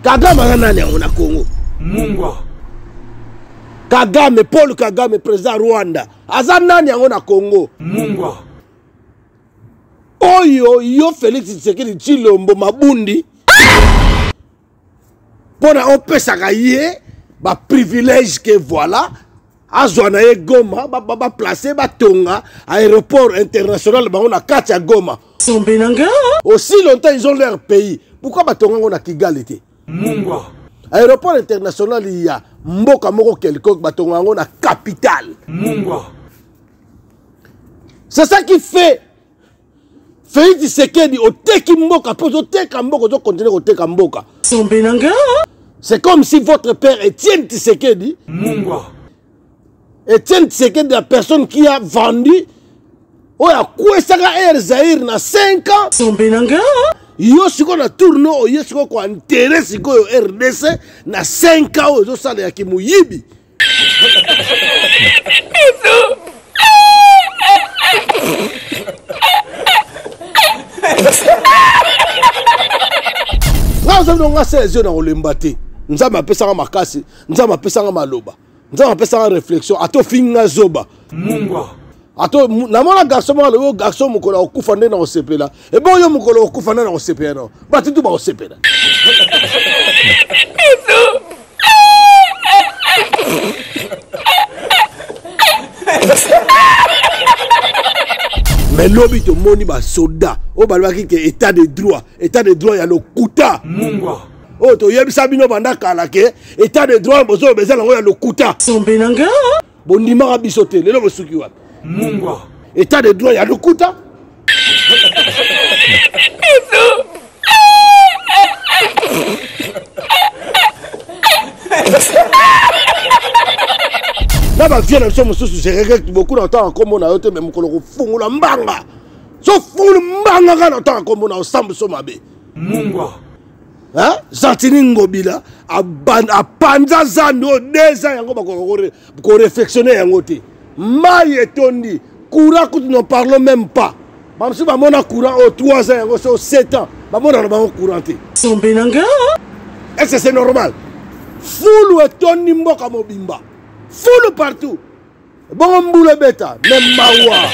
Kagame nani yango na Congo? Mungwa. Kagame, Paul Kagame, président Rwanda. Aza nani yango na Congo? Mungwa. Oyo, yo Félix Tshisekedi Tshilombo Mabundi. Pona opesaka ye, ba privilège que voilà. Azwana ye Goma, ba placer ba tonga aéroport international ba on a Katia Goma. Aussi longtemps ils ont leur pays. Pourquoi ba tonga on a Kigali té? Mungwa. Aéroport international il y a mboka moko quelconque ba tonga on a capitale. Mungwa. C'est ça qui fait Félix Tshisekedi au teki mboka pour au teka mboka au continuer au teka mboka. C'est comme si votre père Étienne Tshisekedi Mungwa. Étienne Tshisekedi, la personne qui a vendu, oh, a quoi ça Air Zaïre na 5 ans. Yo siko na tourno, yo siko ko intérêt siko yo RDC na 5 ans zo sala ya kimuyibi. Là vous avez ngase zo na olembate. Nzama pesa makasi, nzama pesa maloba. Nous avons fait une réflexion. Ato finga zoba. Mungwa. Ato namona garçon le garçon mukolo okufande na osepela. E bon yo mukolo okufande na osepela no. Ba tutu ba osepela. Mais lobby to moni ba soda. O balwaki ke état de droit ya lokuta. Mungwa. Oh, to yebisa bino banda kala ke état de droit bozo bezala ngo ya lokuta. Sombenanga. Bondima bisote lelo bosuki wapi? Mungwa. État de droit ya lokuta. Na ba vient na somo susu je regrette beaucoup d'entendre comme on a été même ko fungula mbanga. So fungula mbanga kana ta comme on a ensemble so mabe. Mungwa. Hein? Santini Ngobila a panza zano déjà yango ba ko réflexionner yango te. Maye tondi, courant que nous ne parlons même pas. Ba msu ba mona courant au 3 ans yango so 7 ans. Ba mona na ba courant te. Sombenanga. Est-ce que c'est normal? Foule et tondi mboka mobimba. Foule partout. Bon mboule beta, même mawa.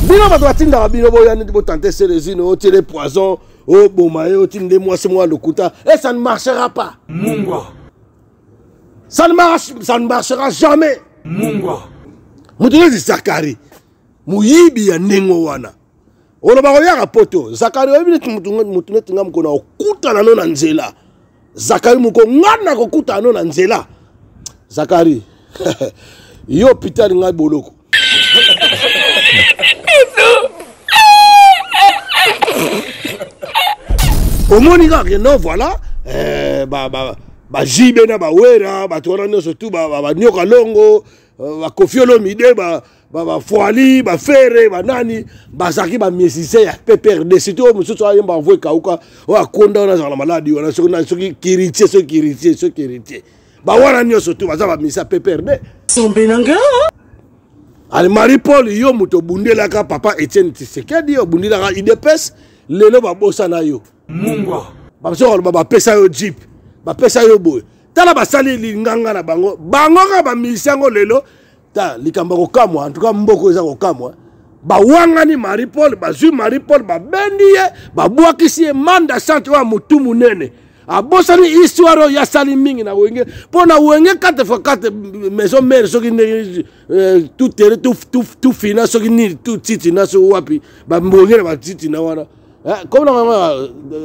Bino ba doit tinda bino boya ni bo tenter cérézine au tirer poison au bomaye au tinde moi c'est moi le kuta et ça ne marchera pas. Mungwa. Ça ne marchera jamais. Mungwa. Mutule di Zakari. Muyibi ya nengo wana. Ono ba koyaka poto. Zakari obi mutune tinga mkona okuta na nona nzela. Zakari muko ngana kokuta na nona nzela. Zakari. Yo pitali ngai boloko. Au Monica, non, voilà. Jibe na ba wera, ba torano surtout ba nyoka longo, ba kofiolo mide, ba foali, ba fere, ba nani, ba zaki ba miesise ya PPRD. Surtout mususu ayo ba voye kauka, o akonda na za maladi, wana soki kiritier. Ba wana nyo surtout ba za ba misa PPRD. Sombenanga. Ali Marie-Paul yo muto bundela ka papa Étienne Tshisekedi yo bundela ka IDPS lelo ba bosa na yo. Mungwa. Ba so ba pesa yo jeep, ba pesa yo boy. Tala ba sali linganga na bango. Bango ka ba misango lelo ta likamba ko kamwa en tout cas mboko eza ko kamwa. Ba wangani Marie-Paul, ba zui Marie-Paul ba bendiye, ba bwakisi manda santi wa mutu munene. Abosani histoire ya sali mingi na wenge pona wenge 4x4 maison mère soki tout terre tout fina soki ni tout titi na so wapi ba mbonge na ba titi na wana comme na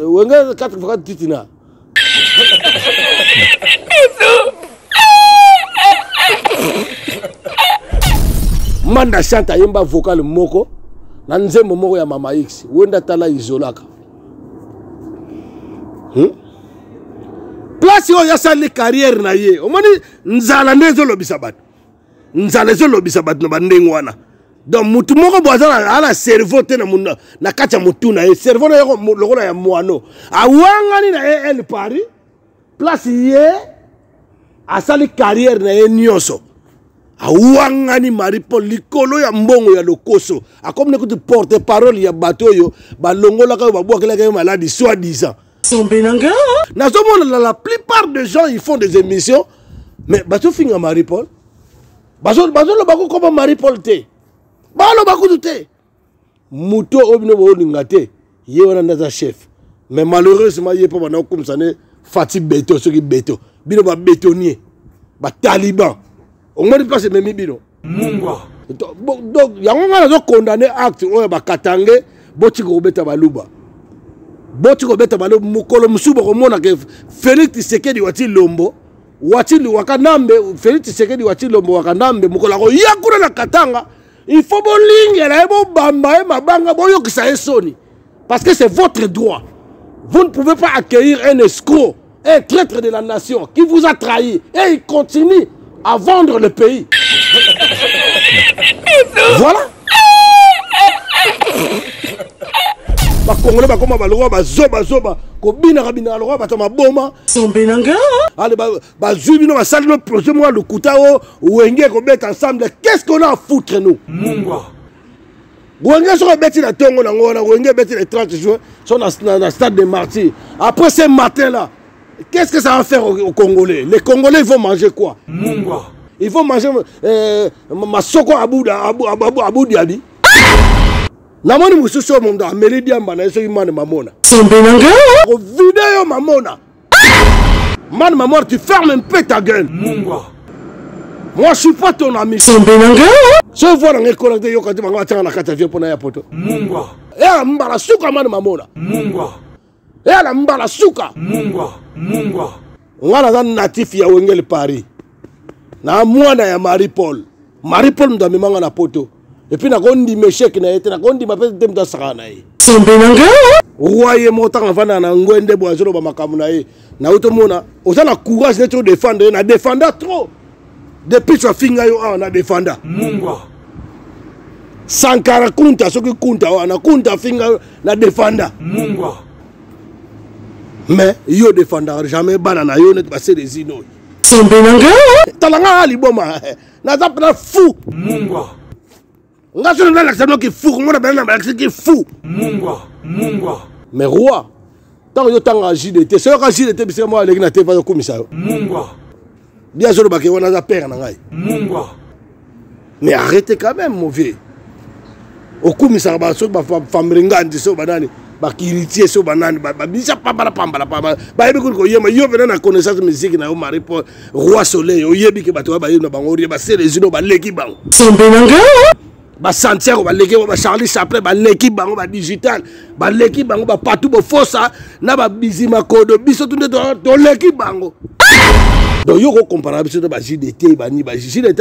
wenge 4x4 titi na manda chanta yemba vocal moko na nzembo moko ya Mama X wenda tala izolaka place yo ya sali carrière na ye omoni nzala ndezo lobisa bato nzala zo lobisa bato no bandengo wana donc mutu moko bwazana ala cerveau te na munda na kacha mutu na ye cerveau na yo lokola ya mwano awangani na el Paris place ye asali carrière na ye nyoso awangani Marie-Paul likolo ya mbongo ya lokoso akomi ne kuti porte parole ya bato yo balongola ka babwakela ka maladi soi-disant Sombenanga la plupart des gens ils font des émissions mais bato finga Marie-Paul bazo lo bako comme Marie-Paul te balo bako te muto obino bo lingate ye wana ndaza chef mais malheureusement ye pa bana comme ça ne Fatih Beto ce qui Beto bino ba bétonnier ba taliban on ne peut pas se même bino Mungwa donc yango ngana zo condamner acte oyo ba katange boti ko beta baluba mukolo musuba ko mona ke Félix Tshisekedi wati lombo wati wakanambe Félix Tshisekedi wati lombo wakanambe mukola ko yakura na katanga il faut bolingela ebo bamba e mabanga boyokisa esoni parce que c'est votre droit. Vous ne pouvez pas accueillir un escroc, un traître de la nation qui vous a trahi et il continue à vendre le pays. Voilà. Bakongole bakoma balwa bazoba kobina kabina balwa batama boma Sombenanga allez bazubino basali no projet moi le kutao wenge ko mettre ensemble qu'est-ce qu'on a à foutre nous Mungwa wenge so beti na tongo na ngona wenge beti le 30 juin sont dans stade des martyrs après ce matin là qu'est-ce que ça va faire aux Congolais? Les Congolais ils vont manger quoi? Mungwa Ils vont manger masoko Abu Dhabi. Namoni mususu mondo ameli diamba na eso imane mamona. Sombenanga Au vidéo mamona. Man mamona, tu fermes un peu ta gueule. Mungwa Moi je suis pas ton ami. Sombenanga Je vois dans les connectés yo quand manga tanga na kata vie pona ya poto. Mungwa Ya mbala suka man mamona. Mungwa Ya la mbala suka. Mungwa Ngala za natif ya Wengele Paris. Na mwana ya Marie-Paul. Marie-Paul ndo amemanga na poto. Et puis na kondi meshek na yete na kondi mapese dem da sakana yi. Sombenanga Roye motanga vana na ngwende boazolo ba makamu na ye. Na utomona ozana courage de défendre na défendre trop. Depuis tu finga yo na défendre. Mungwa Sankara kunta soki kunta wana kunta finga na défendre. Mungwa Mais yo défendre jamais bana na yo net passer des ino. Sombenanga Talanga ali boma. Na zapna fou. Mungwa Nga so na l'accent qui fou, ngona bana na l'accent qui fou. Mungwa Mais roi, tant yo tanga JDT, c'est ka JDT bise moi leki na te va komisa yo. Mungwa Bien sûr ba ke wana za père na ngai. Mungwa Mais arrêtez quand même mon vieux. Au komisa ba so ba famringa ndi so banani, ba kiritier so banani, ba bisa pambala. Ba yebi ko yema yo vena na connaissance musique na yo Marie-Paul, roi soleil, yo yebi ke bato ba yo na bango ri ba serezino ba leki bango. Sombenanga Ba Santiago ba leki ba Charlie Chaplin ba leki bango ba digital ba leki bango ba partout ba fossa na ba bizima kodo biso tunde to leki bango. Donc yo ko comparer biso ba JDT ba ni ba JDT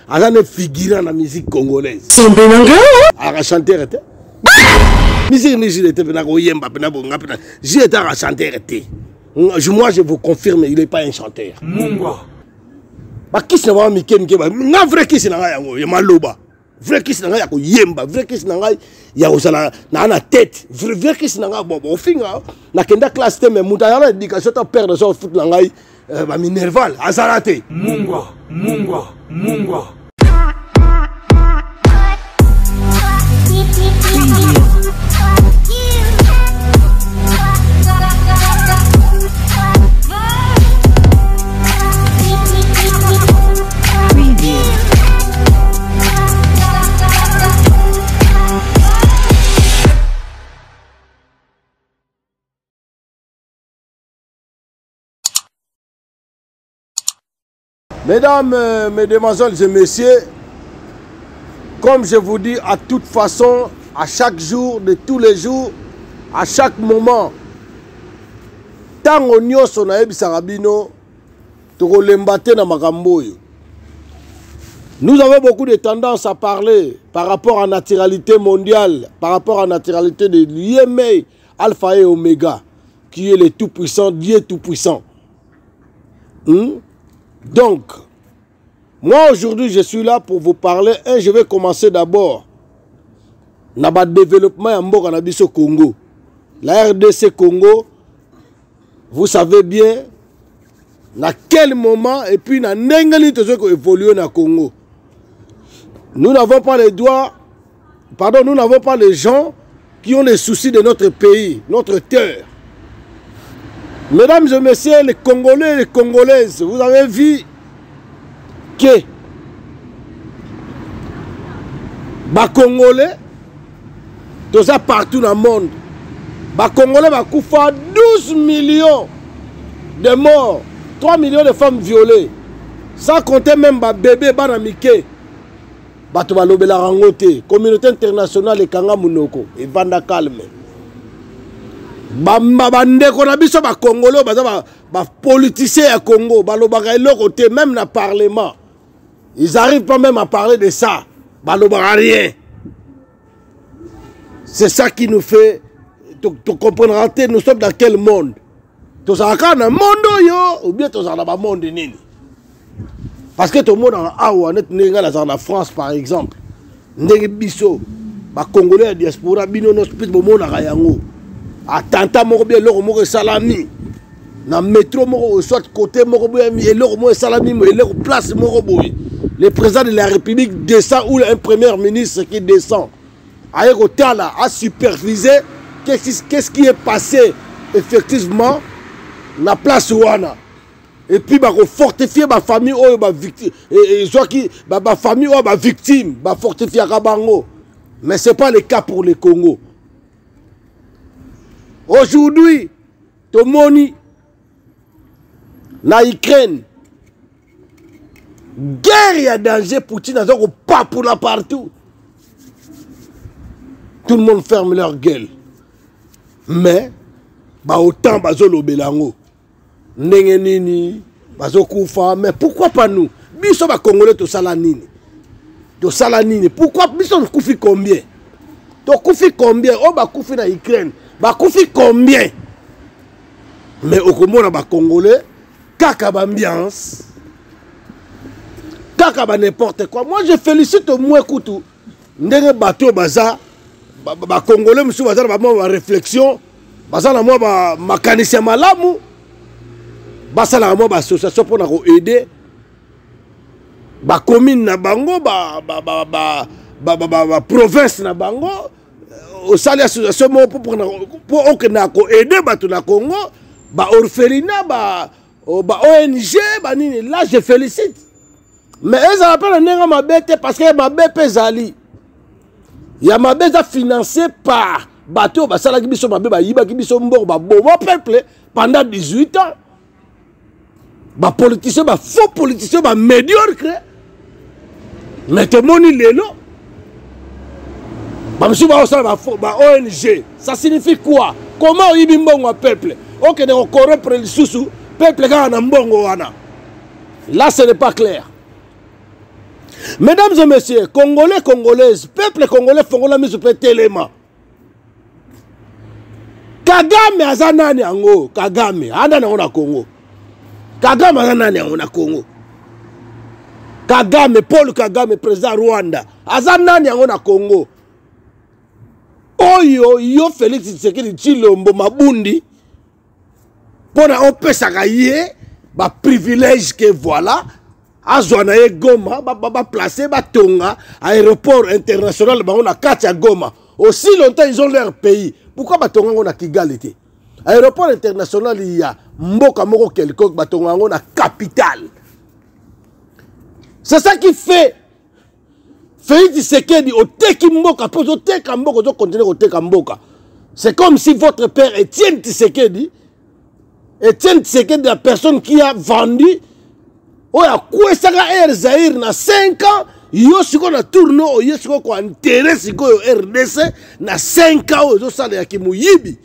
azane figurant na musique congolaise. Sombenanga A chanter était musique ni JDT pena ko yemba pena bonga pena JDT a chanter était. Moi je vous confirme il est pas un chanteur. Mungwa Ba kisi na ba mike ba nga vrai kisi na nga yango ya maloba. Vrai kiss nanga ya ko yemba, vrai kiss nanga ya osala na tête, vrai kiss nanga bon finga na kenda classe te mais muta ya éducation ta perdre so foot nanga ba minerval azarate. Mungwa Mesdames, mesdemoiselles et messieurs, comme je vous dis à toute façon, à chaque jour, de tous les jours, à chaque moment, tango nyoso na ebi sarabino, toko lembate na makambo yo. Nous avons beaucoup de tendance à parler par rapport à la naturalité mondiale, par rapport à la naturalité de l'IMA, Alpha et Oméga, qui est le tout-puissant, Dieu tout-puissant. Donc, moi aujourd'hui je suis là pour vous parler et je vais commencer d'abord dans le développement en Congo. La RDC Congo, vous savez bien à quel moment et puis dans quel évolué dans le Congo. nous n'avons pas les doigts, pardon, nous n'avons pas les gens qui ont les soucis de notre pays, notre terre. Mesdames et messieurs, les Congolais et les Congolaises, vous avez vu que les Congolais, tout ça partout dans le monde, les Congolais ont 12 millions de morts, 3 millions de femmes violées, sans compter même les bébés, les bébés. Bato balobela rangote, communauté internationale et kanga munoko, et vanda calme. Bandeko na biso ba Congolais, ba politiciens à Congo, balobaka eloko te, même na parlement. Ils n'arrivent pas même à parler de ça. Balobaka rien. C'est ça qui nous fait, tu comprendras, nous sommes dans quel monde? Tu sais dans le monde yo, ou bien tu sais dans le monde nini? Parce que tout le monde en France, par exemple, les Congolais à diaspora, attentat salami, dans le métro, soit côté salami, place, le président de la République descend ou un premier ministre qui descend. A supervisé qu'est-ce qui est passé effectivement la place Ouana. Et puis, il faut fortifier ma famille, ma victime, ma famille, ma victime, fortifier Kabango. Mais ce n'est pas le cas pour le Congo. Aujourd'hui, tout le monde, la Ukraine, guerre, il y a danger, Poutine a pas pour la partout. Tout le monde ferme leur gueule. Mais, autant, belango. Nini, mais pourquoi pas nous? Biso ba Congolais to salanini. To salanini. Pourquoi biso koufi combien? To koufi combien? Oh ba koufi na Ukraine. Ba koufi combien? Mais au Congo na ba Congolais, kaka ba ambiance. Kaka ba n'importe quoi. Moi je félicite au moins Koutou. Ndenge bateau baza ba Congolais monsieur baza ba réflexion. Baza na moi ba makanisi malamu. Basala moi association pour aider ba commune na bango ba province na bango au sali association pour aider bato na Congo ba orphelinat ba ONG ba nini. Là je félicite, mais ils appellent nenga mabete parce que mabé pezali ya mabé financé par bato basala ki biso mabé ba yiba ki biso mboko ba bon peuple pendant 18 ans. Bah politiciens, bah faux politiciens, bah médiocres. Mais tout le monde est là. Bah monsieur, bah ONG, ça signifie quoi? Comment il y a un peuple? Ok, on corrompt le sous peuple qui a un bongo. Là, ce n'est pas clair. Mesdames et messieurs, Congolais, Congolaises, peuple congolais, Fongola, mis sur téléma. Kagame, Azanani, Ango, Kagame, Andana, on a Congo. Kagame azanani na Congo. Kagame, Paul Kagame, président Rwanda. Azanani na Congo. Oyo, yo Félix Tshisekedi Tshilombo Mabundi. Pona opesaka ye, ba privilège que voilà. Azwana ye Goma, ba placé, ba tonga, aéroport international, ba on a Katia Goma. Aussi longtemps ils ont leur pays. Pourquoi ba tonga on a Kigali? Aéroport international, il y a Mboka Moko quelconque, Batongango, la capitale. C'est ça qui fait. Félix Tshisekedi, au Teki Mboka, pour au Teka Mboka, au continuer au Teka Mboka. C'est comme si votre père Étienne Tshisekedi, la personne qui a vendu, oh, a quoi ça a Zaïre, na 5 ans, yo siko na tourno, yo siko ko enterré siko RDC, na 5 ans, yo sale ya kimuyibi.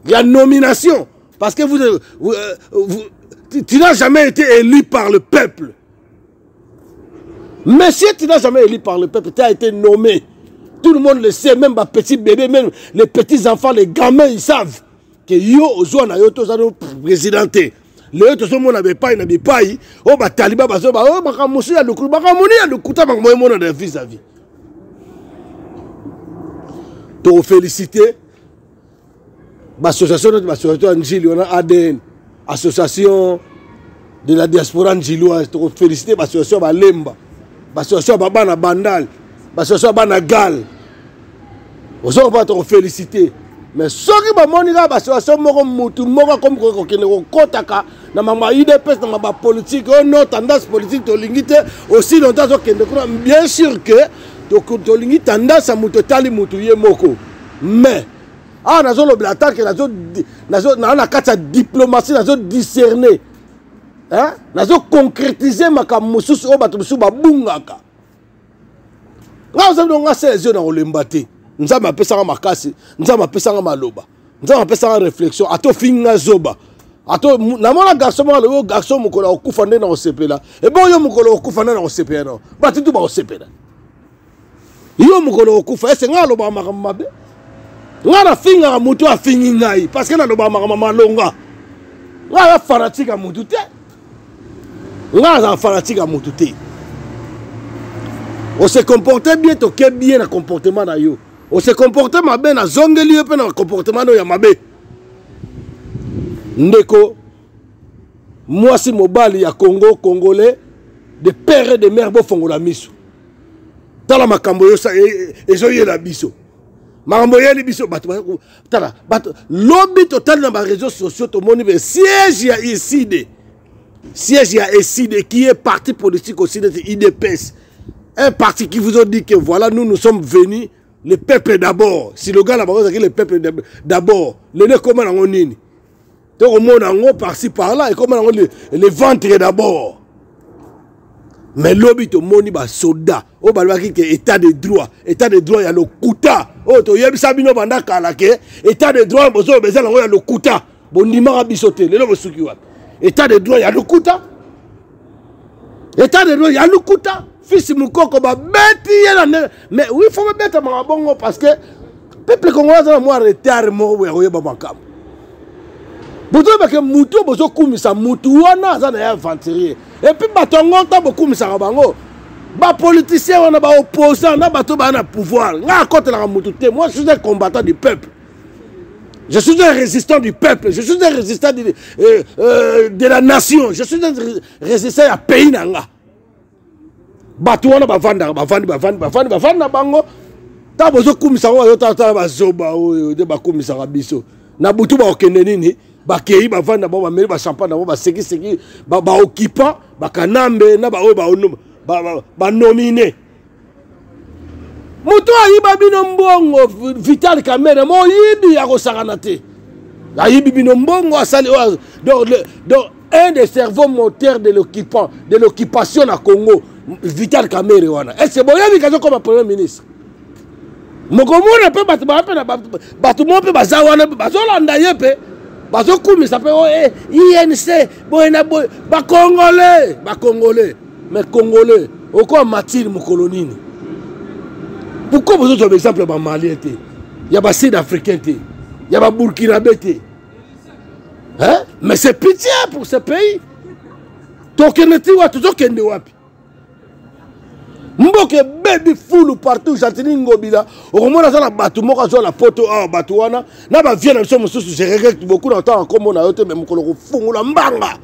Il y a nomination. Parce que tu n'as jamais été élu par le peuple. Mais si tu n'as jamais été élu par le peuple, tu as été nommé. Tout le monde le sait, même les petits bébés, même les petits enfants, les gamins, ils savent que yo, Ozona, yo, Tozano, présidenté. Le yo, Tozano, n'avait pas, oh, bah, Taliban, bah, oh, bah, Kamoussi, il y a le coup, bah, Kamouni, il y a le coup, bah, moi, on a des vis-à-vis. Te féliciter. L'association de Njili, on a ADN, association de la diaspora Njilioise, féliciter l'association Lemba. Bassociation bana bandal, bassociation bana gal. Vous on va te féliciter. Mais ce qui va monika bassociation moko mutu moko comme ko kene ko kotaka na mama IDPS na ma politique oh non tendance politique to lingite aussi longtemps so kende ko bien sûr que to lingi tendance à mutu tali mutu ye moko. Mais nazo lo blatak nazo na kata diplomatie nazo discerner. Hein? Nazo concrétiser makambo mususu o bato mususu babungaka. Nga nga sezio na olembate. Nzama apesanga makasi, nzama apesanga maloba. Nzama apesanga réflexion, ato finga zoba. Ato na mona garçon mo le garçon mukolo okufa nde na osepela. E bon yo mukolo okufa nde na osepela no. Batitu ba osepela. Yo mukolo okufa ese nga loba makambo mabe. Nga na finga mutu afingi ngai parce que na loba makambo malonga. Nga ya fanatique mutu te. Nga za fanatique mutu te. On se comportait bien, to ke bien na comportement na yo. On se comportait mabe na zongeli yo pe na comportement no ya mabe. Ndeko, moi si mobali ya Congo, Congolais, de père et de mère bo fongola miso. Tala makambo yo sa ezo ye la biso. Makambo ye li biso bato tala bato lobby total na ba réseaux sociaux to moni be siège ya ICD. Siège ya ICD qui est parti politique aussi de IDPS. Un parti qui vous a dit que voilà, nous sommes venus, le peuple d'abord. Si le gars là-bas, c'est le peuple d'abord. Le nez comment on est. Donc au monde en haut, par-ci, par-là, et comment on le ventre d'abord. Mais l'objet de moni ba soda. Oh, bah, état de droit. État de droit, il y a le kuta. Oh, to yebi sabino banda kalake. État de droit, bozo, il y a le kuta. Bon, ni mara bisote. Le nom est état de droit, il y a le kuta. État de droit, il y a le kuta. Fils Moukoko ba beti yela mais oui faut me mettre ma bongo parce que peuple congolais na moi retard mo we ba makam bozo ba ke mutu bozo kumisa mutu wana za na ya aventurier et puis batongo ta beaucoup kumisa bango ba politicien wana ba opposant na bato ba na pouvoir nga côté la mutu te moi je suis un combattant du peuple. Je suis un résistant du peuple, je suis un résistant de la nation, je suis un résistant à pays nanga. Batuana bavanda na bango ta bozo kumisa wa yo ta bazoba o de bakumisa biso na butu ba okende nini bakei bavanda ba meri ba champagne ba seki ba occupant ba kanambe na ba o ba nominé mutu ayiba bino mbongo Vital Kamerhe mo yibi ya kosakana te ayibi bino mbongo asali donc un des cerveaux moteurs de l'occupation à Congo Vital Kamerhe wana. Est-ce que boya bikazo comme premier ministre? Mokomona pe batu mo pe bazawana bazolanda ye pe bazokumisa pe INC boyena boy ba congolais mais congolais oko matir mokolonini. Pourquoi vous autres exemple ba malien te? Ya ba sud-africain te. Ya ba burkinabé te. Hein? Mais c'est pitié pour ce pays. Tokeneti wa tuzokende wapi? Mboke baby full partout Jantini Ngobila au moment dans la bateau moko zo la poto a bateau wana na ba vient na somo susu je regrette beaucoup longtemps comme on a yote même ko lo fungula mbanga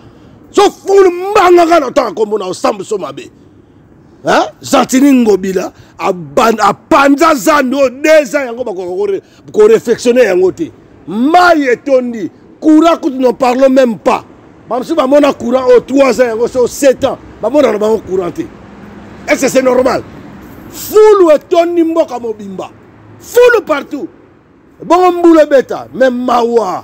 so fungula mbanga kana longtemps comme on a ensemble so mabe hein Jantini Ngobila a panza zando déjà yango ba ko réflexionner yango te mai etondi courant que nous ne parlons même pas même si ba mona courant au 3 ans yango so 7 ans ba mona ba courant te. Est-ce que c'est normal? Foule et Tony Mboka Mobimba. Foule partout. Bon mboule beta. Mais Mawa.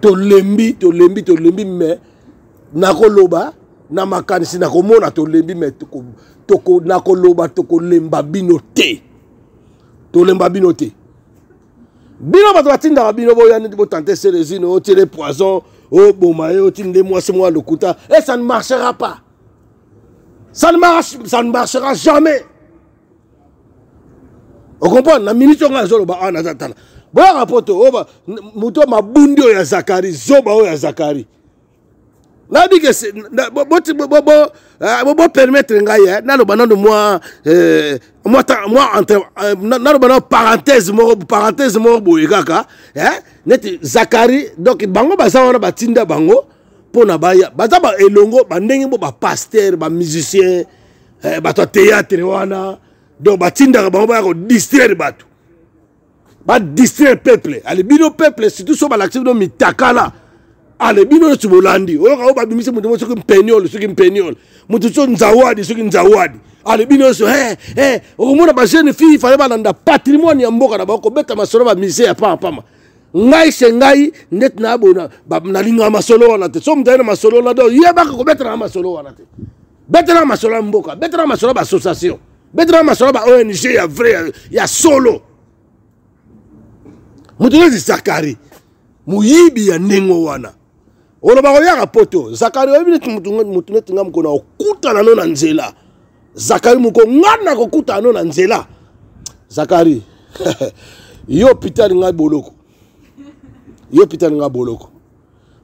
Tolembi, mais nakoloba, na makanisi nakomona tolembi, mais toko nakoloba, toko lemba binote. Tolemba binote. Bino batratinda bino boyane de tenter célésine, au tirer poison. Oh, bon, moi, c'est moi le couta. Et ça ne marchera pas. Ça ne marchera jamais. Vous comprenez? La minute on a zolo ba ana zatala. Bon rapport oh ba muto mabundi ya Zakari, zoba ya Zakari. Na dit que c'est bo permettre ngai na lo banano moi entre na lo banano parenthèse mo boye kaka net Zakari donc bango baza wana batinda bango pour na baya baza ba elongo bandenge bo ba pasteur ba musicien bato théâtre wana donc batinda ba ba ko distraire bato ba distraire peuple ale bino peuple surtout so ba l'actif no mitakala ale bino so bolandi o ka ba bimisi mutu so ki mpeniol mutu so nzawadi so ki nzawadi ale bino so o mona ba jeune fille fallait ba landa patrimoine ya mboka na ba ko beta masolo ba musée ya pama ngai sengai net na bona na linga masolo wana te so mtaina masolo na do yeba ko beta na masolo wana te beta na masolo mboka beta na masolo ba association beta na masolo ba ONG ya vrai ya solo mutu Zakari muyibi ya nengo wana olo ba koyaka poto Zakari oyebi mutu net ngam ko na okuta na nzela Zakari muko ngana ko kuta na nzela Zakari yo pitali ngai boloko yo pitali nga boloko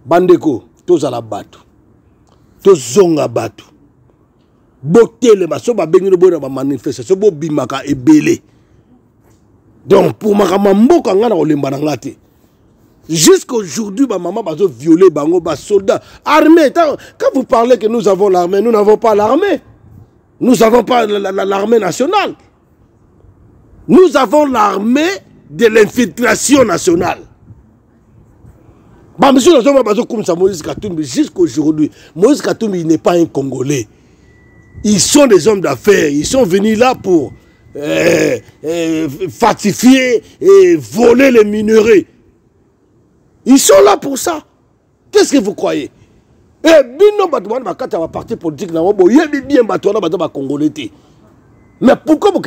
bandeko tozala bato tozonga bato botele baso babengi no bona ba manifestation bo bimaka ebele donc pour makama mboka nga na kolemba na ngate jusqu'aujourd'hui ba maman bazo violer bango ba soldats armés. Quand vous parlez que nous avons l'armée, nous n'avons pas l'armée. Nous n'avons pas l'armée nationale. Nous avons l'armée de l'infiltration nationale. Moïse Katumbi, jusqu'aujourd'hui, Moïse Katumbi n'est pas un Congolais. Ils sont des hommes d'affaires. Ils sont venus là pour falsifier et voler les minerais. Ils sont là pour ça. Qu'est-ce que vous croyez? Eh bien, va parti politique na bo yebi bien batona ba Congolais. Mais pourquoi vous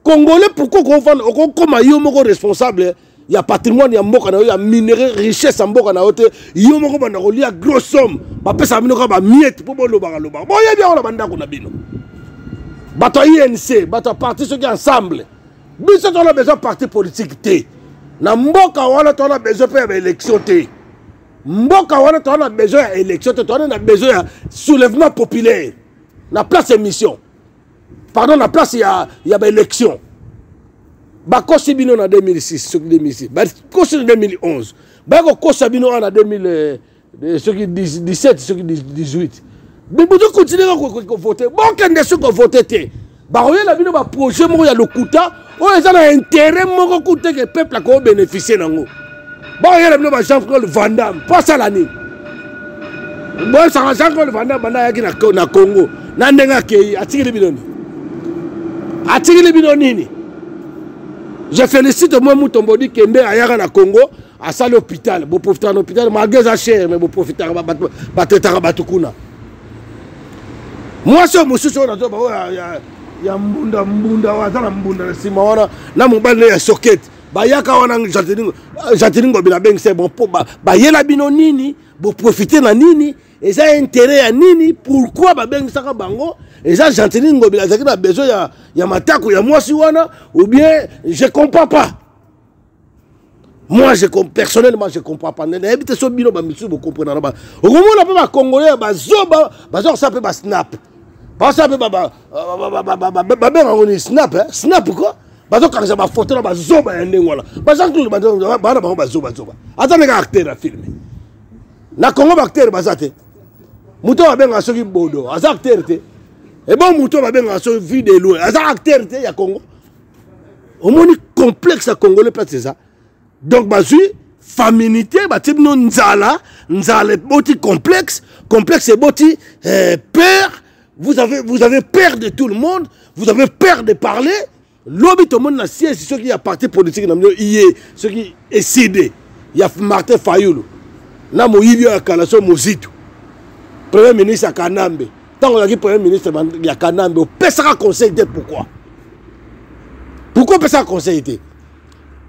Congolais, pourquoi on comme yo moko responsable? Il y a patrimoine, il y a mboka na yo, il y a minerais, richesse en mboka na yo te yo moko banda ko lia grosse somme. Ba pesa bino ka ba miette pour bolo ba loba. Bo yebi on banda ko na bino. Bato INC, bato parti ceux qui ensemble. Biso on a besoin de parti politique te. Na mboka wana on a besoin de élection te. Mboka wana on a besoin d'élection te, on a besoin de soulèvement populaire. Na place émission. Pardon, la place il y a élection. Bakosi bino en 2006, 2006. Bakosi en 2011. Bakosi bino en 2017, 2018. Mais vous continuez à voter. Bon, quand est-ce que vous votez? Baroye la bino ba projet mo ya lokuta, o eza na intérêt mo ko que le peuple a ko bénéficier nango. Bon, il y a le Jean-Claude Van Damme, pas ça l'année. Bon, ça Jean-Claude Van Damme na Congo. Na ndenga ke atikili binoni. Atikili binoni. Je félicite moi Mutombodi Kende ayaka na Congo, à ça l'hôpital, bo profiter de l'hôpital, malgré ça cher, mais bo profiter ba batukuna. Moi c'est monsieur sur ya mbunda wazana mbunda sima wana na mobile ya socket. Ba yaka wana jatiningo bila bengi c'est bon ba yela bino nini, bo profiter na nini, et ça intérêt à nini, pourquoi ba bengi saka bango? Et ça, j'entends que il a besoin de m'attaquer, ya moi si wana, ou bien je ne comprends pas. Moi, personnellement, je ne comprends pas. N'habitez pas bino ba misu vous comprenez pas. Au moment où on a pas congolais ba zoba, ça peut ba snap. Ba ça peut ba snap, snap quoi? Ba zo quand ça ba photo ba zoba ndeng wala. Ba ça tout ba zoba. Attends les acteurs à filmer. Na Congo ba acteur ba ça te. Muto ba benga soki bodo, az acteur te. Et bon, mouton va bien en vie de loin. Az acteur te ya Congo. Au moins complexe à Congolais pas c'est ça. Donc basu féminité ba type non nzala boti complexe et boti peur. Vous avez peur de tout le monde, vous avez peur de parler. Lobby tout le monde na siège ceux qui a parti politique na ceux qui est cédé. Il y a Martin Fayulu. Na moyibi ya Kalaso Mozito. Premier ministre à Kanambe. Tant qu'on a dit Premier ministre il y a Kanambe, on peut se conseiller pourquoi? Pourquoi on peut se conseiller?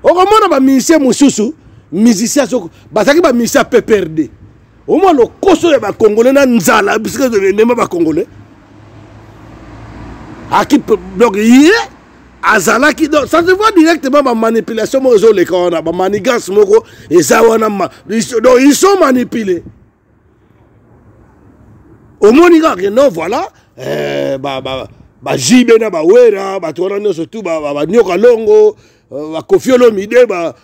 Au moins on a musicien Moussoussou, musicien basaki ba musicien PPRD. Au moins le coso de ba Congolais na nzala parce que même ba Congolais. Aki donc hier azala qui donc ça se voit directement ma manipulation mo zo le kona ba manigance moko et ça wana donc ils sont manipulés. Au moins non voilà ba jibe na ba wera ba tona surtout ba nyoka longo ba kofiolo mide ba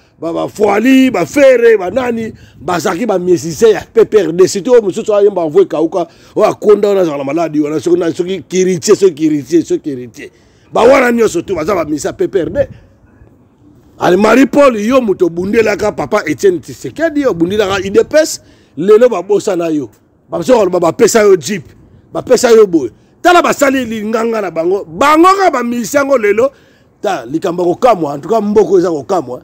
foali ba fere ba nani ba saki ba miesise ya PPRD surtout mususu ayemba envoyer kauka o akonda na za maladi wana soki kiritier ba wana nyo surtout ba za ba misa PPRD ali Marie-Paul yo muto bundela ka papa Etienne Tshisekedi yo bundela ka IDPS lelo ba bosa na yo ba so ba pesa yo jeep ba pesa yo boy tala basali linganga na bango ka ba misango lelo ta likamba ko kamwa en tout cas mboko eza ko kamwa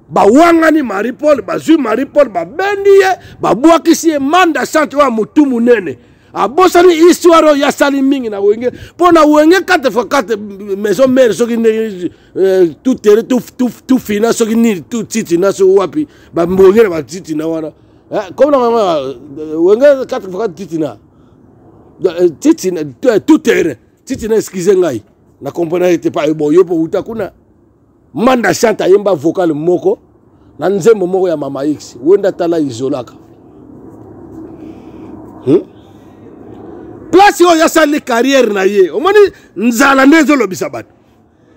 ba wangani Marie-Paul ba zui Marie-Paul ba bendiye ba bwakisi manda santo wa mutu munene abosani histoire ya sali mingi na wenge pona wenge 4x4 maison mère soki tout terre tout fina soki ni tout titi na so wapi ba mbongera ba titi na wana comme na wenge 4x4 titi na tout terre titi na excusez ngai na comprendre te pas bon yo po utakuna manda chanta yemba vocal moko na nzembo moko ya mama X wenda tala izolaka place yo ya sali carrière na ye omoni nzala ndezo lobisa bat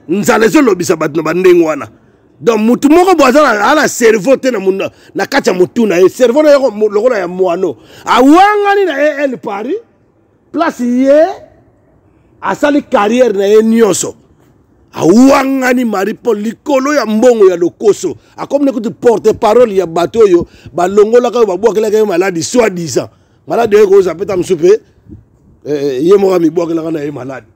nzala zo lobisa bat no bandengo wana donc mutu moko bozala ala cerveau te na munda na kacha mutu na ye cerveau na yo lokola ya mwano awangani na ye el Paris place ye asali carrière na ye nyoso awangani Marie-Paul likolo ya mbongo ya lokoso akomne kuti porte parole ya bato yo balongola ka babwakela ka maladi soi-disant maladi yo ko zapeta msupe ye mo mi bwakela kana ye maladi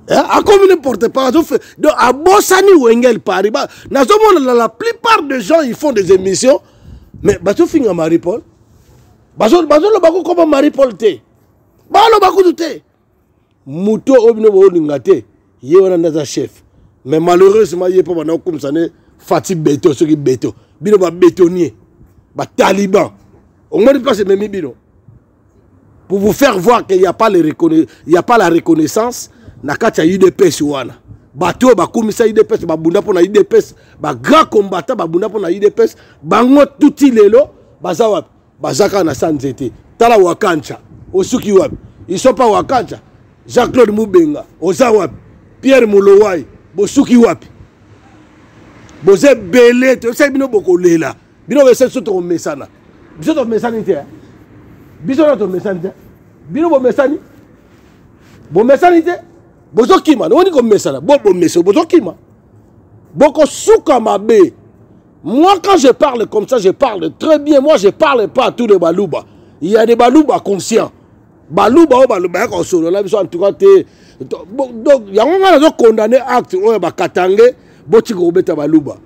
akomne porte parole donc abosani wengel Paris ba nazomona la plupart des gens ils font des émissions mais bato finga Marie-Paul bazo lo bako comme Marie-Paul te ba lo bako te muto obino bo lingate ye wana ndaza chef mais malheureusement ye pas bana comme ça ne Fatih Beto ce qui Beto bino ba bétonnier ba taliban on m'a dit pas c'est même bino pour vous faire voir qu'il y a pas la reconnaissance na katia UDPS wana bato ba komisa UDPS ba bunda pona UDPS ba grand combattant ba bunda pona UDPS bango tuti lelo baza wapi bazaka na sanzete tala wakancha osuki wapi ils sont pas wakancha Jean-Claude Moubenga oza wapi Pierre Moulowai bosuki wapi boze belé to se bino bokolela bino be se soto mesana biso to mesani te biso to mesani te bino bo mesani te bozo kima no ni ko mesana bo meso bozo kima boko suka mabe. Moi quand je parle comme ça je parle très bien, moi je parle pas à tous les balouba, il y a des balouba conscients balouba o balouba ko solo la biso en tout cas te donc yango ngana condamné acte o ba katange boti ko beta baluba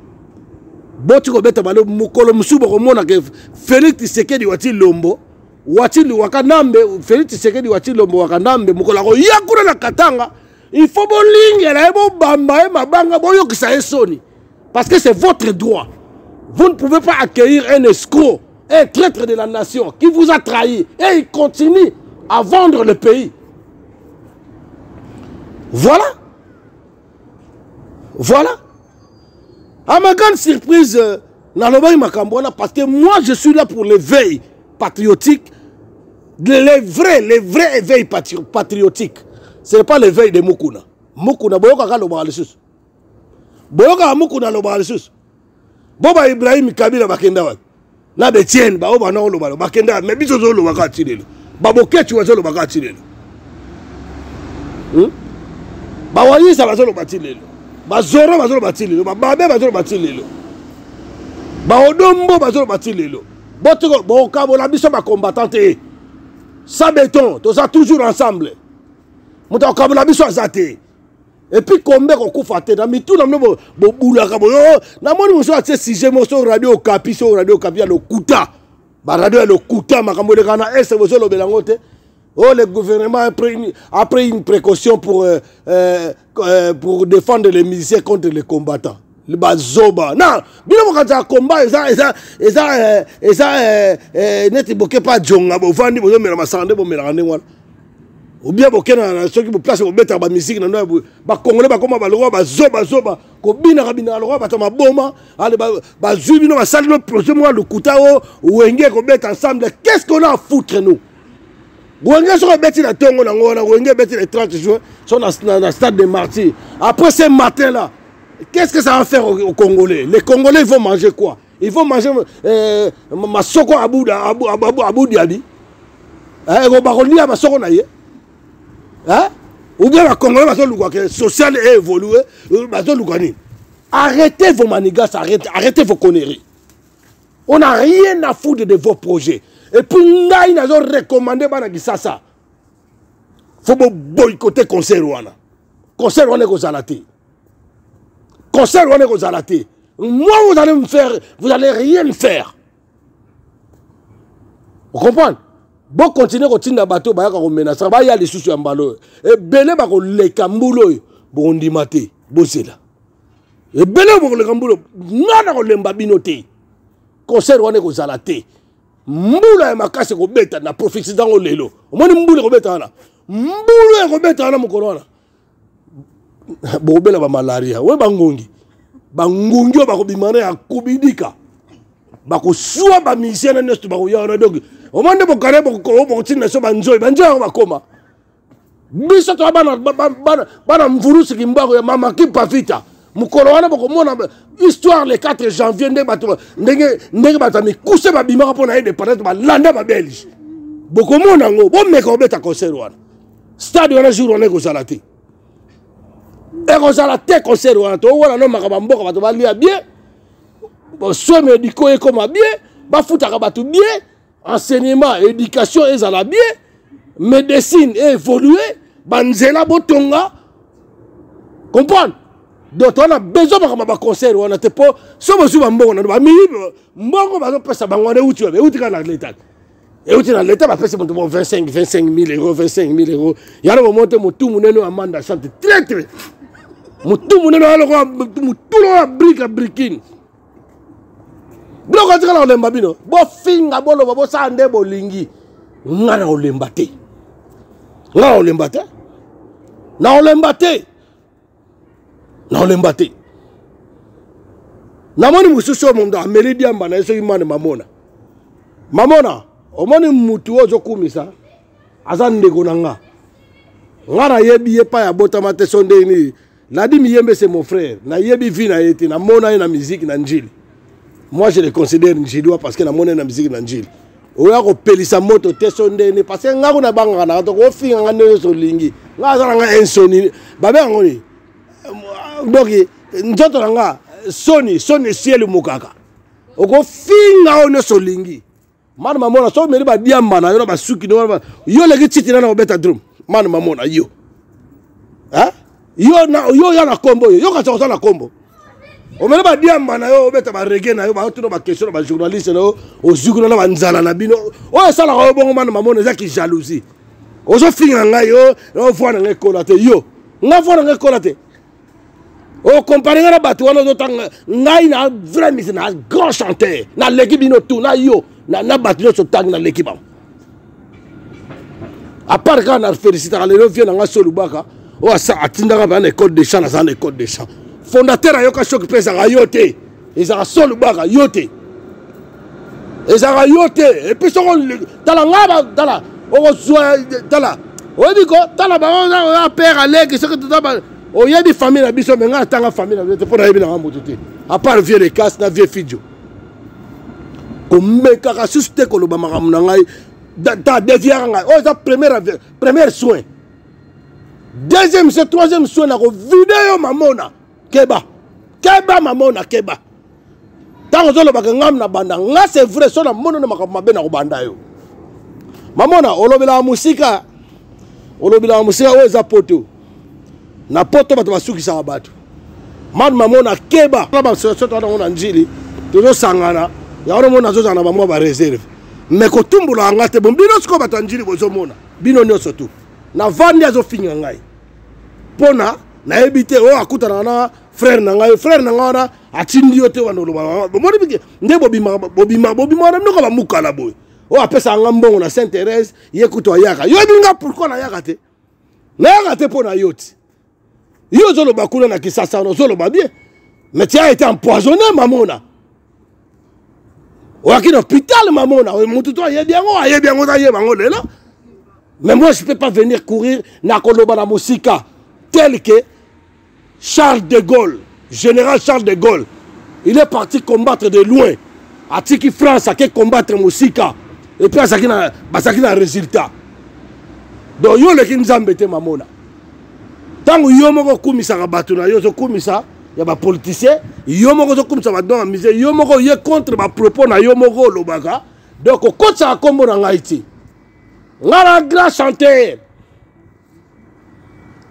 mukolo musubo ko mona ke Félix Tshisekedi wati lombo wati wakanambe Félix Tshisekedi wati lombo wakanambe mukola ko yakura na katanga il faut bolingela bo bamba e mabanga boyo kisa esoni parce que c'est votre droit. Vous ne pouvez pas accueillir un escroc, un traître de la nation qui vous a trahi et il continue à vendre le pays. Voilà. À ma grande surprise, parce que moi je suis là pour l'éveil patriotique, les vrais éveils patriotiques. Ce n'est pas l'éveil de Mukuna. Mukuna, boyoka lo balisus. Boyoka Mukuna lo balisus. Boba Ibrahim Kabila bakenda wat. Na Betienne ba oba na lo balo bakenda mais biso zo lo bakati lelo. Babokechi wazo lo bakati lelo. Bawayisa bazo lo bakati lelo. Bazoro bazo lo bakati lelo. Bababe bazo lo bakati lelo. Baodombo bazo lo bakati lelo. Botiko boka bola biso ba combattante. Sans béton, tous ça toujours ensemble. Muta kabula biso azate. Et puis combien qu'on coufate dans mitou na mbo boula kabo na moni muso ate sujet moso radio Okapi ya le kuta ba radio le kuta makambo de kana est boso lo belangote oh le gouvernement a pris une précaution pour défendre les musiciens contre les combattants le bazoba non bino mokata combat eza neti boke pas jonga bo vandi bozo mera masande bo mera ngwana ou bien bokena ceux qui vous placent au mettre ba musique na ba congolais ba koma ba loko ba zoba ko bina kabina loko ba tama boma ale ba zubi no ba sali no projet moi le kutao ou enge ko mettre ensemble qu'est-ce qu'on a à foutre nous Gouenge sur bêti la tongo na ngona, Gouenge bêti le 30 juin, sont dans le stade de Martyrs. Après ce matin-là, qu'est-ce que ça va faire aux Congolais? Les Congolais vont manger quoi? Ils vont manger Masoko Abou Diaby. Ils vont manger Masoko Naye. Ou bien les Congolais vont social et évolué. Arrêtez vos manigas, arrêtez vos conneries. On n'a rien à foutre de vos projets. Et puis, nous avons recommandé ça. Il faut boycotter le concert. Le concert, on est aux alatés. Concert, on est aux alatés. Moi, vous allez me faire, vous n'allez rien faire. Vous comprenez? Bon, continuez à tirer le bateau, il y a des soucis en ballon. Et belé, les cambulo, bon, on dit maté, bon, c'est là. Et belé, les cambulo, non, on mbabinoté. Concert, on est aux alatés. Mbula ya makase ko beta na prophétie dans lelo. Omoni mbula ko beta na. Mbula ko beta na mukorona. Bo bela ba malaria. We bangongi. Bangongi ba ko bimane ya kubidika. Ba ko suwa ba misiana nesto ba ko ya na dogi. Omande bo kare bo ko tina so banjoy. Banjoy ba koma. Bisa to bana mvurusi kimbako ya mama kipafita. Mukorona ba ko mona histoire le 4 janvier ndenge batami coucher ba bimaka pona de peut-être ba landa ba belge boko mona ngo bo meko beta concert wana stade wana jour on est ko salati e ko salati concert wana to wala no makaba mboka bato ba lia bien bo soins médicaux et comme bien ba futaka bato bien enseignement éducation ezala bien médecine évoluer banzela botonga comprendre. Donc on a besoin de concert, on a des pas, si on a mbongo, mbongo va passer à bango, où tu es dans l'État. Et où tu es dans l'État, va passer 25 000 euros, 25 000 euros. Il y a un moment où tout le monde a amende à santé très très. Tout le monde a brique à briquine. Donc quand tu as l'embabino, bon finga bolo, bon sande bolingi, on a l'embate. On a l'embate. On l'embate. Non l'embate. Namoni mususu mondo ameli diamba na eso imane mamona. Mamona, omoni mutu ozo kumisa. Azande gonanga. Ngara yebi yepa ya bota mate sonde ni. Nadi miyembe c'est mon frère. Na yebi vina yeti na mona na musique na njili. Moi je le considère njilwa parce que na mona na musique na njili. Oya ko pelisa moto te sonde ni parce que ngako na banga na to ko finga ngane so lingi. Ngaza nga ensoni. Babe ngoni. Donc njoto nga soni ciel mukaka oko finga ono solingi man mamona so meri ba diamba na yo ba suki no yo legi titina na obeta drum man mamona yo yo ya na kombo yo ka tsa na kombo o meri ba diamba na yo obeta ba reggae na yo ba tuno ba question ba journaliste no o zuguna na banzala na bino o sala ka bongo man mamona za ki jalousie o so finga nga yo no fona nga kolate yo nga fona nga kolate. Oh, comparé à la bateau, on a un vrai musicien, un grand chanteur, na l'équipe tout, na yo, na bateau sur tang na l'équipe. À part quand on a félicité, on a vu dans Solubaka, oh ça atteindra une école de chant, dans une école de chant. Fondateur ayoka choc pesa rayoté, ils ont Solubaka yoté, ils ont yoté, et puis dans la, on reçoit dans la, on dit quoi, dans la, on a père à l'air, ce que tu as. Oh, il y a des familles qui sont maintenant dans la famille, à part vieux les casses, na vieux fidjo. Comme quand susté que le bamaramnangai, ta déviaranga, oh, ça premier soin. Deuxième, c'est troisième soin, na vidéo mamona, keba mamona keba. Tant que le ngam na banda, nga c'est vrai, son mono na makambe na banda yo. Mamona, olobila musika, oh, zapoto. Na poto bato basuki sa bato man mamona keba ba soto na njili tozo sangana ya oro mona zoza na ba mo ba réserve mais ko tumbula ngate bon bino sko bato njili bozo mona bino nyoso tu na vandi azo finga ngai pona na ebite o akuta na frère na ngai atindi yote wanolo ba moni bike ndebo bobima na ndoko ba mukala boy o apesa ngambongo na Sainte Thérèse yekuto yaka yo binga pourquoi na yaka te pona yoti. Yo zolo bakuna na kisasa no zolo ba bien. Mais tu as été empoisonné mamona. Ou à l'hôpital mamona, ou mututo yebi yango, yebi yango ta yebi yango lela. Mais moi, je ne peux pas venir courir na koloba na musika tel que Charles de Gaulle, général Charles de Gaulle, il est parti combattre de loin. A tiki France a combattre musika. Et puis, ça a un résultat. Donc, yo le kinzambe te mamona. Tant que yo moko kumisa rabatuna, yo zo kumisa, ya ba politicien, yo moko zo kumisa ba don amise, yo moko ye contre ba propos na yo moko lobaka. Donc, quand ça a combo na Haïti. Nga grand chanteur.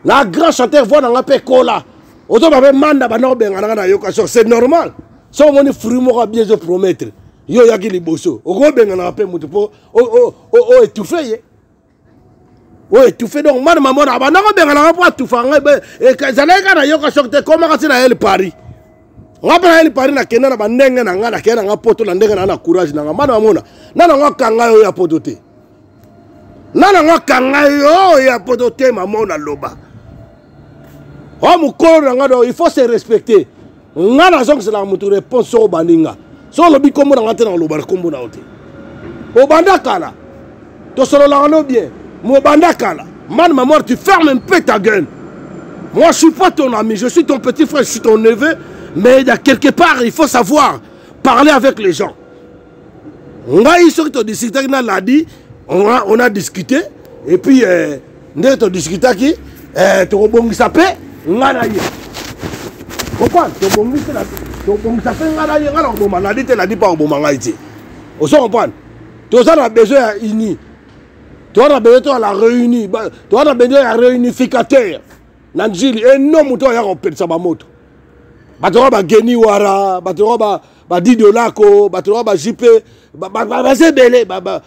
La grand chanteur voit dans un peu cola. Autant ba manda ba no benga na yo kaso, c'est normal. So moni fruit moko bien je promettre. Yo yaki liboso. Oko benga na pe mutu po étouffé ye. Oui, tu fais donc mal maman na bana ko benga na po étouffé et kazala kana yo kaso te koma kasi na el Paris. Ngapa el Paris na kena na bandenge na nga na kena nga poto na ndenge na courage na nga mana mamona. Nana nga kanga yo ya poto te. Nana nga kanga yo ya poto te mamona loba. Oh mukolo nga do il faut se respecter. Nga na zonk c'est la mutu réponse au baninga. So lobi kombo na ngate na loba kombo na ote. O banda kala. To solo la no bien. Mo banda kala. Man ma mort tu fermes un peu ta gueule. Moi je suis pas ton ami, je suis ton petit frère, je suis ton neveu, mais il y a quelque part il faut savoir parler avec les gens. Nga iso to discuter na ladi, on a discuté et puis ndé to discuter ki to bongisa pe nga na ye. Pourquoi to bongisa na to bongisa pe nga na ye nga na bo maladi te la di pas bo mangaiti. On se comprend. To ça a besoin uni. Tu as besoin de la réunie, tu as besoin de la réunificateur. Nanjili et non muto ya ko pesa ba moto. Batoro ba Geni Wara, batoro ba Dido Lako, batoro ba JP, ba Zebele, ba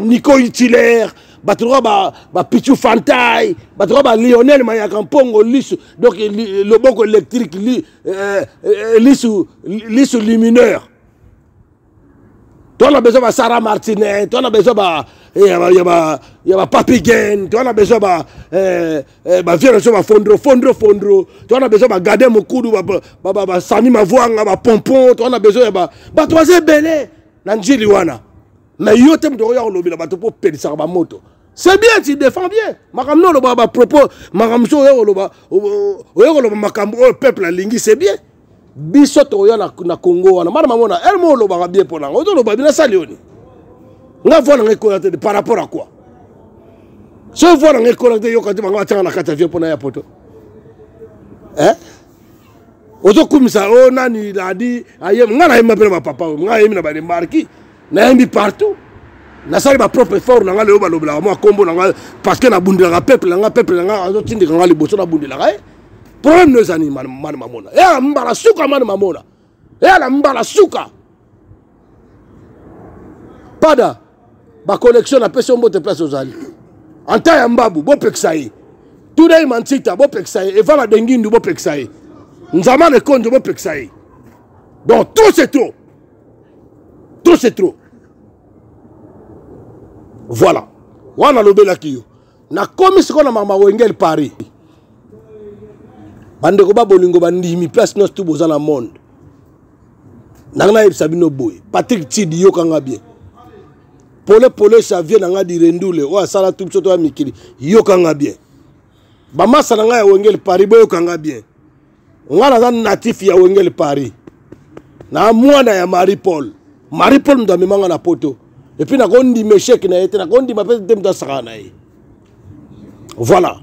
Nico Hitler, batoro ba Pichu Fantai, batoro ba Lionel Mayaka Mpongo lisu. Donc le boko électrique lisu lumineur. Tu as besoin de Sarah Martinet, tu as besoin de y a Papi Gen, tu as besoin de Fondro, tu as besoin de Gade Mokudu, Sani Mavouanga, Pompon, tu as besoin de Toise Belé, Nanjili Wana. Mais yo t'aimes de regarder le bilan, tu peux payer ça à moto. C'est bien, tu défends bien. Makamno le baba propos, Makamso le Makambo, peuple la lingi, c'est bien. Bisoto ya na Congo wana mara mamona elmo lo ba bien pour na oto lo ba bina salioni nga vola ngekolate par rapport à quoi so vola ngekolate yo kati banga tanga na kata vie pour na ya poto oto kumisa o nani ladi ayem nga na yema pele ma papa nga yemi na ba de marki na yemi partout na sali ba propre fort na nga le ba lo bla mo kombo na nga parce que na bundira peuple nga azo tindi nga liboso na bundira ga problème nos animaux man mamona et la mbala suka man mamona et la mbala suka pada ba collection na pesa mbote place aux ali anta ya mbabu bo pexai tout day mantita bo pexai et vala dengindu bo pexai nzama le konjo bo pexai donc tout c'est trop voilà wana lobela kiyo na komi sikona mama wengel Paris bande ko ba bolingo bandimi place nos tout boza na monde nanga na Sabino Boy Patrick Tidi yo kanga bien pole Xavier nanga di rendule o asala tout soto amikili yo kanga bien ba masa nanga ya wengel Paris boyo kanga bien ngala za natif ya wengel Paris na mwana ya Marie Paul ndo mimanga na poto et puis na kondi meshek na ete na kondi mapese temta sakana yi voilà.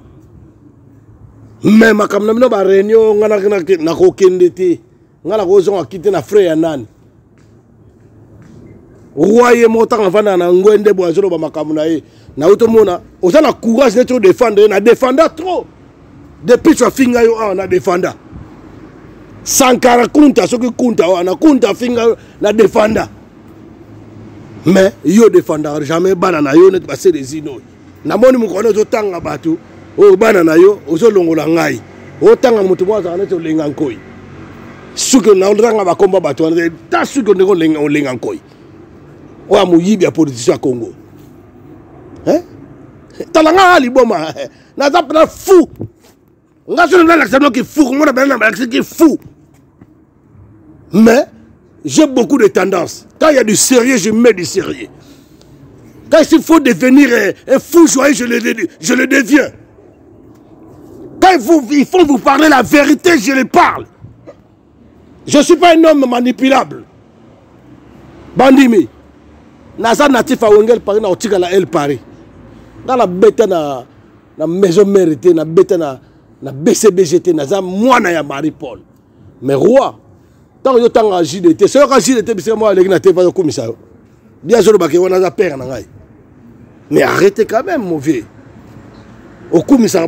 Mais ma kamna mino ba réunion ngana na ko kende te ngana ko zonga kite na frère ya nani roye motanga vana na ngwende bo azolo ba makamuna e na utomona osana courage de défendre na défendre trop depuis tu finga yo na défendre Sankara kunta soki kunta na kunta finga na défendre mais yo défendre jamais bana na yo net ba se resino na moni mu kono zo tanga batu o bana na yo ozo longola ngai o tanga mutu mwaza na to lenga nkoi suko na ndanga ba komba bato na ta suko ndeko lenga nkoi o amu yibi ya politicien ya Congo talanga ali boma na zapna fou ngaso na la sanoki fou ngona bana na ki fou mais j'ai beaucoup de tendances quand il y a du sérieux je mets du sérieux Quand il faut devenir un fou joyeux, je le deviens. Quand il faut vous parler la vérité, je le parle. Je ne suis pas un homme manipulable. Bandimi. Naza natif à Wengel Paris, na otika la El Paris. Dans la bête na maison méritée, na bête na BCBGT, naza mwana ya Marie-Paul. Mais roi, tant que tu as JDT, c'est que JDT, c'est moi qui n'ai pas commis ça. Bien sûr, on a peur. Mais arrêtez quand même, mon vieux. Au commis ça,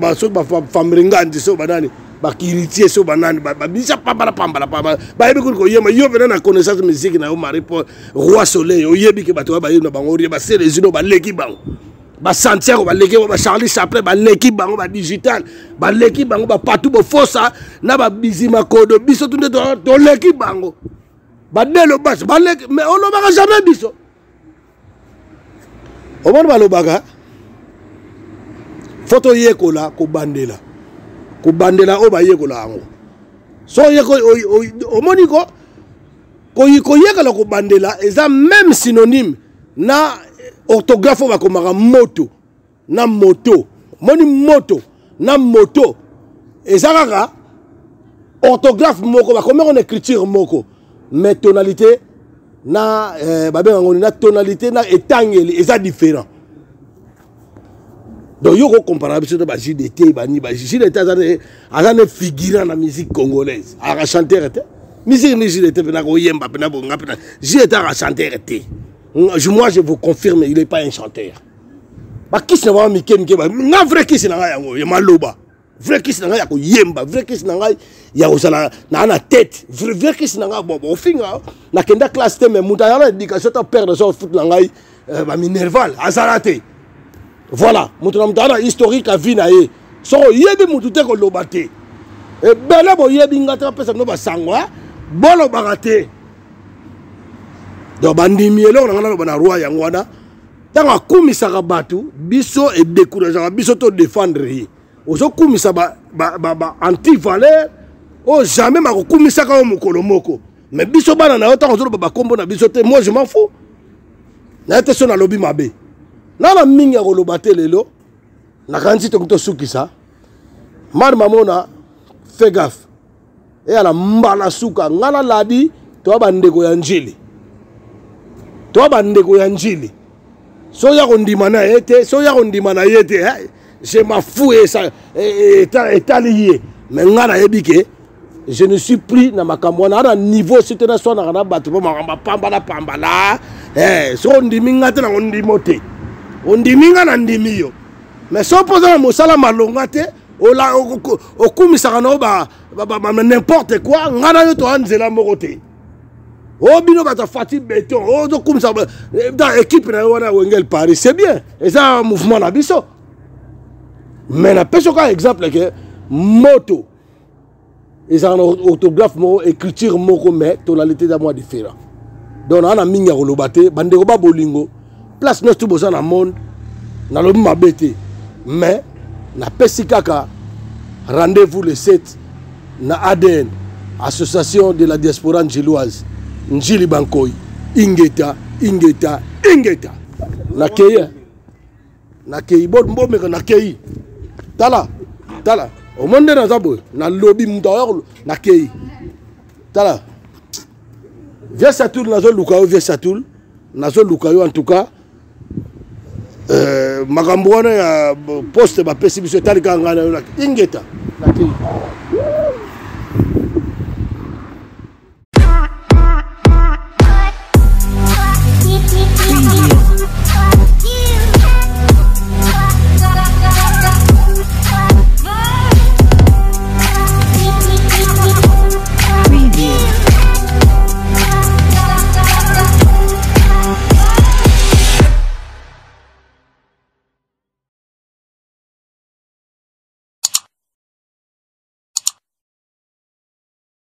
femme ringande, so banane, bakiritier, so banane, babisa pambala. Bah, yo venant à connaissance musique na Marie-Paul, roi soleil, au yebi que bateau ba yuna bango, ba c'est les uno ba leki bango. Ba Santiago ba leki ba Charlie Chaplin ba leki bango ba digital, ba leki bango ba partout ba fossa, na ba bizima kodo, biso tout de leki bango. Ba delo bas, ba leki, mais on ne va jamais biso. Au moment ba lo baga, photo yekola ko bandela. Ko bandela o ba yekola ango. So yeko o moniko ko yekola ko bandela eza même synonyme na orthographe va komaka moto na moto moni moto na moto ezaka orthographe moko va comme on écriture moko mais tonalité na na tonalité na etangeli eza différent. Donc yo ko comparer sur ba JDT bani ba JDT azane figurant na musique congolaise a chanter était musique ni JDT na ko yemba na bonga pena JDT a chanter était. Moi je vous confirme il est pas un chanteur. Ba kiss na ba mike ba na vrai kiss na nga yango ya maloba. Vrai kiss na nga ya ko yemba, vrai kiss na nga ya osala na tête. Vrai kiss na nga bon finga na kenda classe te mais muta ya éducation ta perdre son foot na nga ba minerval azarate. Voilà, mutu historique a vie na ye. So yebi mutu te ko lobate. E bele bo yebi ngata pesa no ba sangwa, bolo bagate. Do bandimi elo na ngana na roi yangwana. Tanga kumisa batu, biso e décourager biso to défendre ye. Ozo kumisa ba anti valeur, o jamais ma kumisa ka mukolo moko. Mais biso bana na otanga zo ba kombo na biso te, moi je m'en fous. Na te so na lobby mabe. Nana mingi ya kolobate lelo na kanzi to sukisa mar mamona fais gaffe e ala mbala suka ngala ladi to bandeko ya njili so ya kondima na ete so ya kondima na yete je m'en fous et ça est lié mais ngana yebike je ne suis plus na makambo na niveau c'était na so na batu ba pambala so ndimi ngate na ndimote ondiminga na ndimiyo mais so posa na mosala malonga te ola okumisaka no ba n'importe quoi ngana yo to anzela moko te o bino bata fati béton o to kumisa dans équipe na wana Wengel Paris c'est bien et ça mouvement na biso mais na peso ka exemple que moto ils ont orthographe moko écriture moko mais tonalité da moi différent donc on a minga kolobate bandeko ba bolingo place notre besoin dans le monde dans le mabete mais na pesikaka rendez-vous le 7 na ADN association de la diaspora njiloise Njili Bankoi ingeta na kei bon mbome na kei tala au monde na zabo na lobby mutayor na kei tala via Satul nazo lukao via Satul nazo lukayo en tout cas makambo wana ya poste ba pesi biso tali kanga na ingeta na kei